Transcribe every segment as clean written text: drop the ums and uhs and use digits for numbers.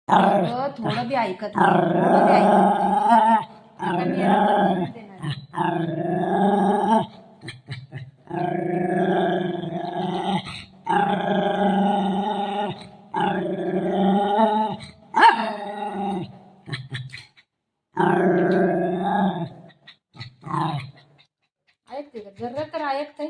अगं, थोडं बी ऐकत नाही, थोडं बी ऐकत नाही. आता मी याला बंद देणार. ऐकते का जरा तर ऐकते.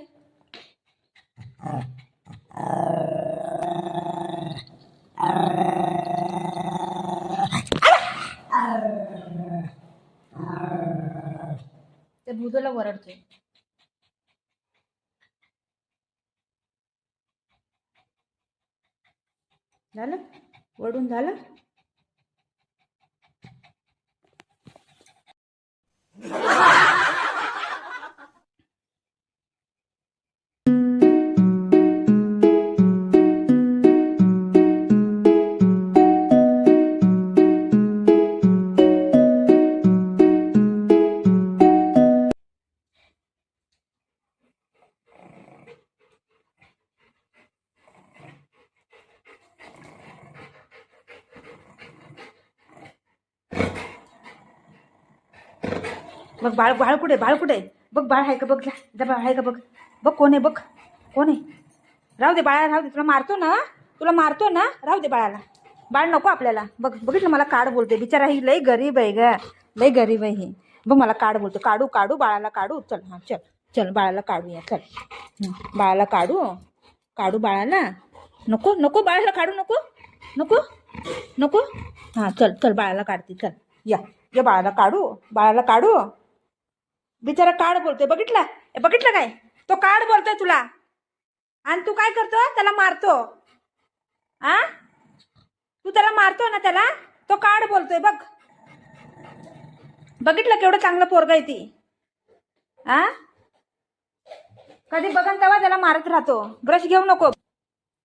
ते भूजला वरडते. झालं वडून झालं. बघ बाळ बाळ कुठे बाळ कुठे बघ बाळ आहे का बघ जा बाळ आहे का बघ बघ कोण आहे बघ कोण आहे. राहू दे बाळा राहू दे तुला मारतो ना राहू दे बाळाला. बाळ नको आपल्याला. बघ बघितलं मला काढ बोलते बिचारा. ही लई गरीब आहे ग लई गरीब आहे ही. बघ मला काढ बोलतो. काढू काढू बाळाला काढू. चल हां चल चल बाळाला काढूया चल. बाळाला काढू काढू बाळाला. नको नको बाळाला काढू नको नको नको. हां चल चल बाळाला काढते चल. या या बाळाला काढू. बिचारा काढ बोलतोय बघितलं काय. तो काढ बोलतोय तुला आणि तू काय करतो त्याला मारतो. आ तू त्याला मारतो ना त्याला. तो काढ बोलतोय बघ. बघितलं केवढं चांगलं पोरग आहे ती. आ कधी बघन तेव्हा त्याला मारत राहतो. ब्रश घेऊ नको.